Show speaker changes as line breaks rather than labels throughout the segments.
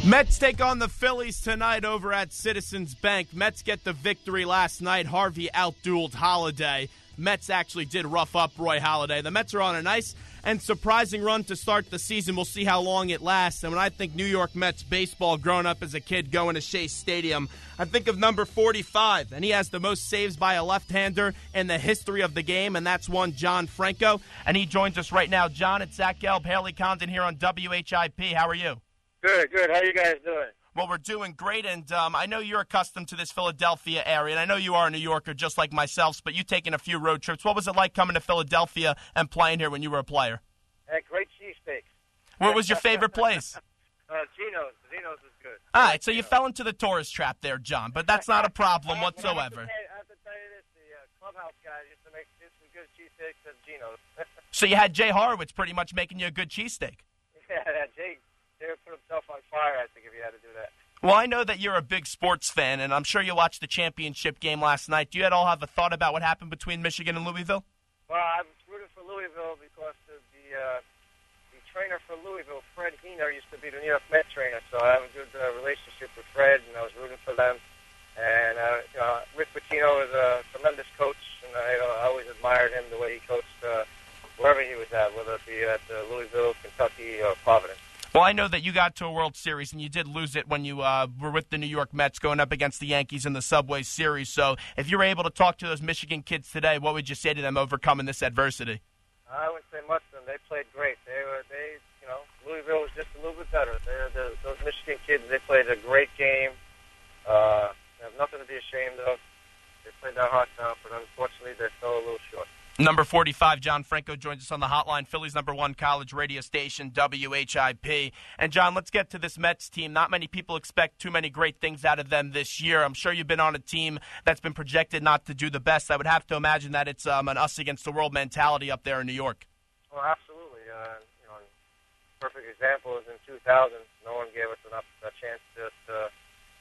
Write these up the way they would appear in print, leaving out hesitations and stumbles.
Mets take on the Phillies tonight over at Citizens Bank. Mets get the victory last night. Harvey outdueled Halladay. Mets actually did rough up Roy Halladay. The Mets are on a nice and surprising run to start the season. We'll see how long it lasts. And when I think New York Mets baseball growing up as a kid going to Shea Stadium, I think of number 45, and he has the most saves by a left-hander in the history of the game, and that's one John Franco. And he joins us right now. John, it's Zach Gelb, Haley Condon here on WHIP. How are you?
Good. How you guys doing?
Well, we're doing great, and I know you're accustomed to this Philadelphia area, and I know you are a New Yorker just like myself, but you've taken a few road trips. What was it like coming to Philadelphia and playing here when you were a player?
Great cheesesteaks.
What was your favorite place?
Geno's. Geno's is good.
All right, so you fell into the tourist trap there, John, but that's not a problem whatsoever.
I have to tell you this, the clubhouse guys used to make some good cheesesteaks at Geno's.
So you had Jay Horowitz pretty much making you a good cheesesteak.
Yeah, Jay would put himself on fire, I think, if he had to do that.
Well, I know that you're a big sports fan, and I'm sure you watched the championship game last night. Do you at all have a thought about what happened between Michigan and Louisville?
Well, I was rooting for Louisville because the trainer for Louisville, Fred Heener, used to be the New York Mets trainer, so I have a good relationship with Fred, and I was rooting for them. And Rick Pitino is a tremendous coach, and I always admired him the way he coached wherever he was at, whether it be at Louisville, Kentucky, or Providence.
Well, I know that you got to a World Series, and you did lose it when you were with the New York Mets going up against the Yankees in the Subway Series. So if you were able to talk to those Michigan kids today, what would you say to them overcoming this adversity?
I wouldn't say much to them. They played great. Louisville was just a little bit better. Those Michigan kids, they played a great game. They have nothing to be ashamed of. They played their hearts out, but unfortunately, they fell a little short.
Number 45, John Franco, joins us on the hotline. Philly's #1 college radio station, WHIP. And, John, let's get to this Mets team. Not many people expect too many great things out of them this year. I'm sure you've been on a team that's been projected not to do the best. I would have to imagine that it's an us-against-the-world mentality up there in New York.
Well, absolutely. Perfect example is in 2000. No one gave us a chance that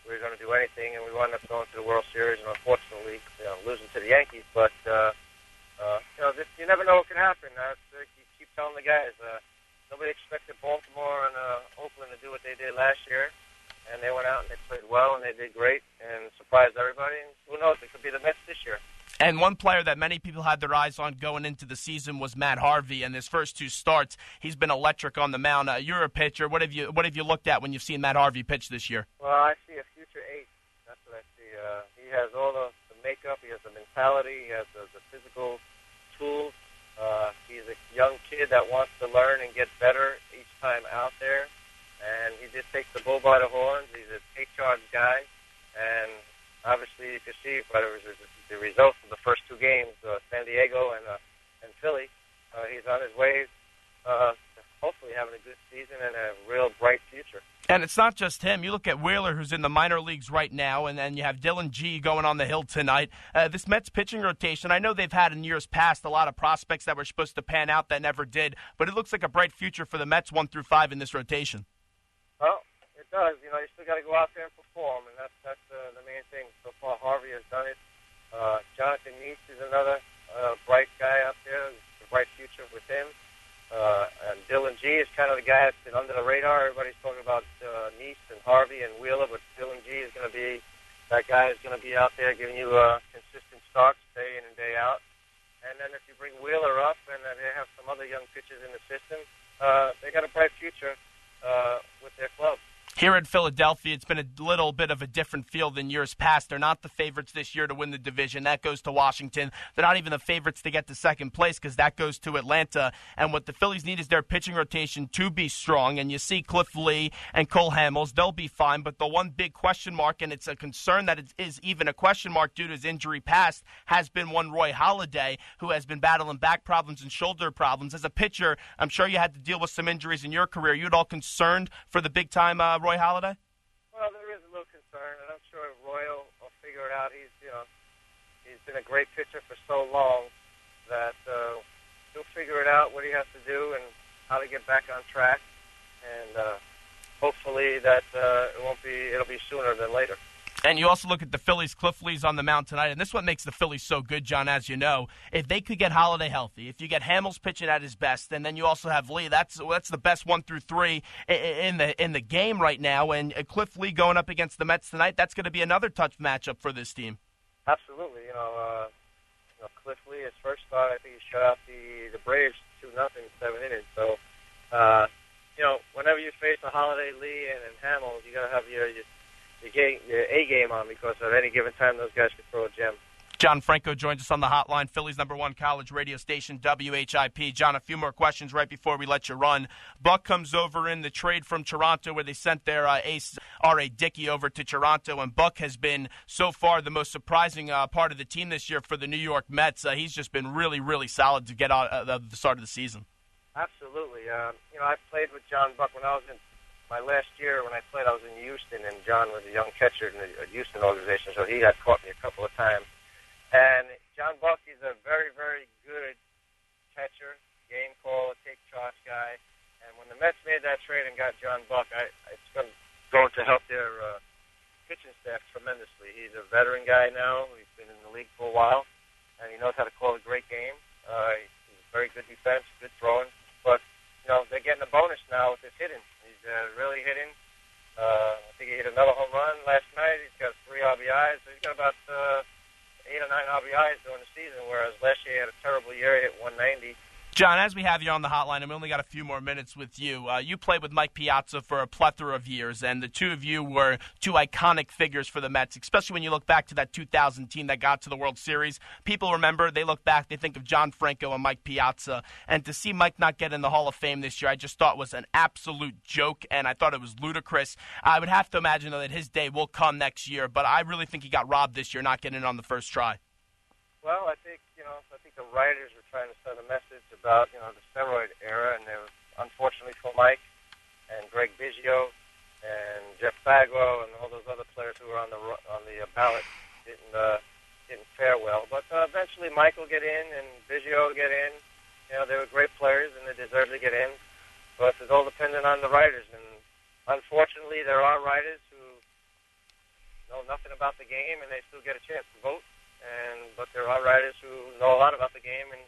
we were going to do anything, and we wound up going to the World Series, and unfortunately, losing to the Yankees. But you never know what can happen. You keep telling the guys. Nobody expected Baltimore and Oakland to do what they did last year, and they went out and they played well, and they did great and surprised everybody. And who knows? It could be the Mets this year.
And one player that many people had their eyes on going into the season was Matt Harvey. And his first two starts, he's been electric on the mound. You're a pitcher. What have you looked at when you've seen Matt Harvey pitch this year?
Well, I see a future ace. That's what I see. He has all the makeup. He has the mentality. He has the physical tools. He's a young kid that wants to learn and get better each time out there. And he just takes the bull by the horns. He's a take-charge guy. And obviously, you can see by the results of the first two games, San Diego and Philly, he's on his way to hopefully having a good season and a real bright future.
And it's not just him. You look at Wheeler, who's in the minor leagues right now, and then you have Dylan G going on the hill tonight. This Mets pitching rotation, I know they've had in years past a lot of prospects that were supposed to pan out that never did, but it looks like a bright future for the Mets 1 through 5 in this rotation.
Well, it does. You still got to go out there and perform, and that's the main thing. So far, Harvey has done it. Jonathan Neese is another bright guy out there. There's a bright future with him. And Dylan G is kind of the guy that's been under the radar. Everybody's talking about Neese and Harvey and Wheeler, but Dylan G is going to be that guy who's going to be out there giving you consistent starts day in and day out. And then if you bring Wheeler up and they have some other young pitchers in the system, they got a bright future with their club.
Here in Philadelphia, it's been a little bit of a different feel than years past. They're not the favorites this year to win the division. That goes to Washington. They're not even the favorites to get to second place because that goes to Atlanta. And what the Phillies need is their pitching rotation to be strong. And you see Cliff Lee and Cole Hamels, they'll be fine. But the one big question mark, and it's a concern that it is even a question mark due to his injury past, has been one Roy Halladay, who has been battling back problems and shoulder problems. As a pitcher, I'm sure you had to deal with some injuries in your career. You at all concerned for the big-time Roy Halladay?
Well, there is a little concern, and I'm sure Roy will figure it out. He's been a great pitcher for so long that he'll figure it out what he has to do and how to get back on track. And hopefully that it'll be sooner than later.
And you also look at the Phillies. Cliff Lee's on the mound tonight, and this is what makes the Phillies so good, John, as you know. If they could get Holiday healthy, if you get Hamels pitching at his best, and then you also have Lee, that's the best 1 through 3 in the game right now. And Cliff Lee going up against the Mets tonight, that's going to be another tough matchup for this team.
Absolutely. Cliff Lee, his first start, I think he shut out the Braves 2-0, 7 innings. So, whenever you face a Holiday, Lee, and Hamels, you got to have your A game on, because at any given time those guys can throw a gem.
John Franco joins us on the hotline, Phillies #1 college radio station, WHIP. John, a few more questions right before we let you run. Buck comes over in the trade from Toronto, where they sent their ace R.A. Dickey over to Toronto, and Buck has been so far the most surprising part of the team this year for the New York Mets. He's just been really, really solid to get out at the start of the season.
Absolutely. I played with John Buck when I was in my last year. When I played, I was in Houston, and John was a young catcher in the Houston organization, so he had caught me a couple of times. And John Buck is a very, very good catcher, game caller, take charge guy. And when the Mets made that trade and got John Buck, it's going to help their pitching staff tremendously. He's a veteran guy now. He's been in the league for a while, and he knows how to call a great game. He's very good defense, good throwing. But, they're getting a bonus now with his hitting. He's really hitting. I think he hit another home run last night. He's got 3 RBIs. So he's got about 8 or 9 RBIs during the season, whereas last year he had a terrible year. He hit 190.
John, as we have you on the hotline, and we only got a few more minutes with you, you played with Mike Piazza for a plethora of years, and the two of you were two iconic figures for the Mets, especially when you look back to that 2000 team that got to the World Series. People remember, they look back, they think of John Franco and Mike Piazza, and to see Mike not get in the Hall of Fame this year, I just thought was an absolute joke, and I thought it was ludicrous. I would have to imagine, though, that his day will come next year, but I really think he got robbed this year, not getting in on the first try.
Well, I think the writers were trying to send a message about, the steroid era, and they were, unfortunately for Mike and Greg Biggio and Jeff Bagwell and all those other players who were on the ballot didn't fare well. But eventually Mike will get in and Biggio will get in. They were great players and they deserve to get in. But it's all dependent on the writers. And unfortunately, there are writers who know nothing about the game and they still get a chance to vote. But there are writers who know a lot about the game, and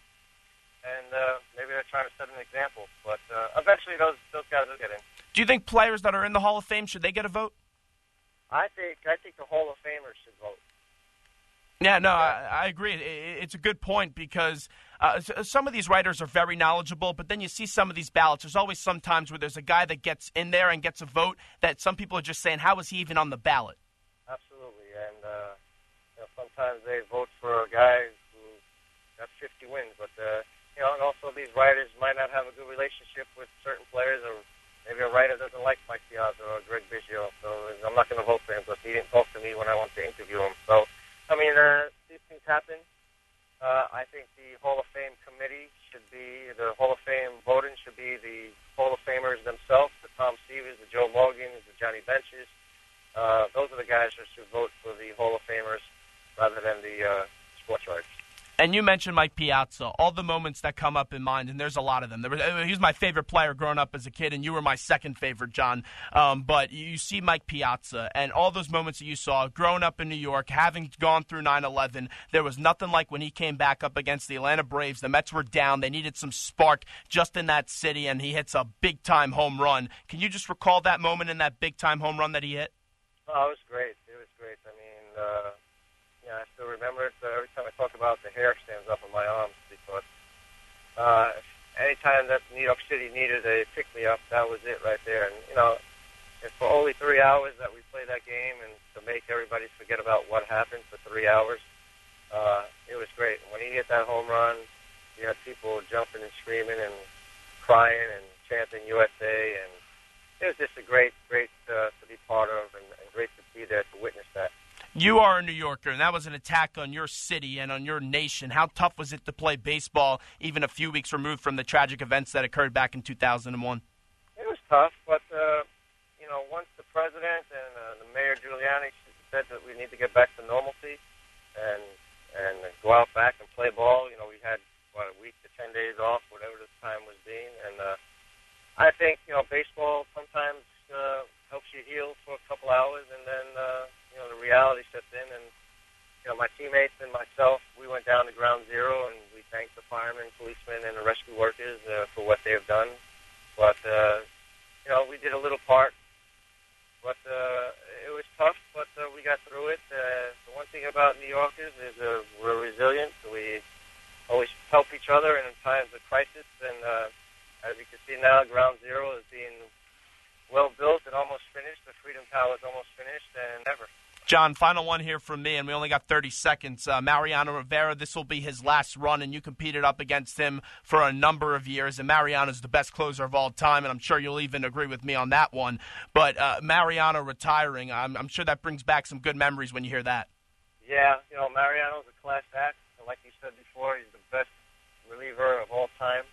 maybe they're trying to set an example. But eventually, those guys will get in.
Do you think players that are in the Hall of Fame, should they get a vote?
I think the Hall of Famers should vote.
Yeah, no, I agree. It's a good point because some of these writers are very knowledgeable, but then you see some of these ballots. There's always some times where there's a guy that gets in there and gets a vote that some people are just saying, how is he even on the ballot?
Absolutely, and sometimes they vote for a guy who got 50 wins, but and also these writers might not have a good relationship with certain players, or maybe a writer doesn't like Mike Piazza or Greg Biggio, so I'm not going to vote for him because he didn't talk to me when I wanted to interview him. So, these things happen. I think the Hall of Fame committee the Hall of Fame voting should be the Hall of Famers themselves, the Tom Stevens, the Joe Morgans, the Johnny Benches. Those are the guys that should vote for the Hall of Famers rather than the sports writers.
And you mentioned Mike Piazza, all the moments that come up in mind, and there's a lot of them. He was my favorite player growing up as a kid, and you were my second favorite, John. But you see Mike Piazza, and all those moments that you saw growing up in New York, having gone through 9/11, there was nothing like when he came back up against the Atlanta Braves. The Mets were down. They needed some spark just in that city, and he hits a big-time home run. Can you just recall that moment in that big-time home run that he hit?
Oh, it was great. It was great. I still remember it. Every time I talk about it, the hair stands up on my arms because anytime that New York City needed a pick-me-up, that was it right there. And, it's for only 3 hours that we play that game, and to make everybody forget about what happened for 3 hours, it was great. And when he hit that home run, you had people jumping and screaming and crying and chanting USA, and it was just a great to be part of and great to be there to witness that.
You are a New Yorker, and that was an attack on your city and on your nation. How tough was it to play baseball even a few weeks removed from the tragic events that occurred back in 2001?
It was tough, but, once the president and the Mayor Giuliani said that we need to get back to normalcy and go out back and play ball, we had, a week to 10 days off, whatever the time was being. And I think, baseball sometimes helps you heal for a couple hours, and then, the reality sets in, and my teammates and myself, we went down to ground zero, and we thanked the firemen, policemen, and the rescue workers for what they have done. But we did a little part. But it was tough, but we got through it. The one thing about New Yorkers is we're resilient. We always help each other in times of crisis. And as you can see now, Ground Zero is being well built and almost finished. The Freedom Tower is almost finished, and never.
John, final one here from me, and we only got 30 seconds. Mariano Rivera, this will be his last run, and you competed up against him for a number of years, and Mariano's the best closer of all time, and I'm sure you'll even agree with me on that one. But Mariano retiring, I'm sure that brings back some good memories when you hear that.
Yeah, Mariano's a class act. Like you said before, he's the best reliever of all time,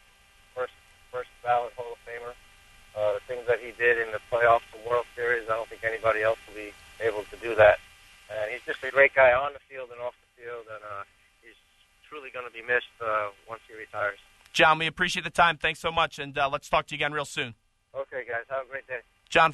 first ballot Hall of Famer. The things that he did in the playoffs and World Series, I don't think anybody else will be able to do that. And he's just a great guy on the field and off the field, and he's truly going to be missed once he retires.
John, we appreciate the time. Thanks so much, and let's talk to you again real soon.
Okay, guys. Have a great day.
John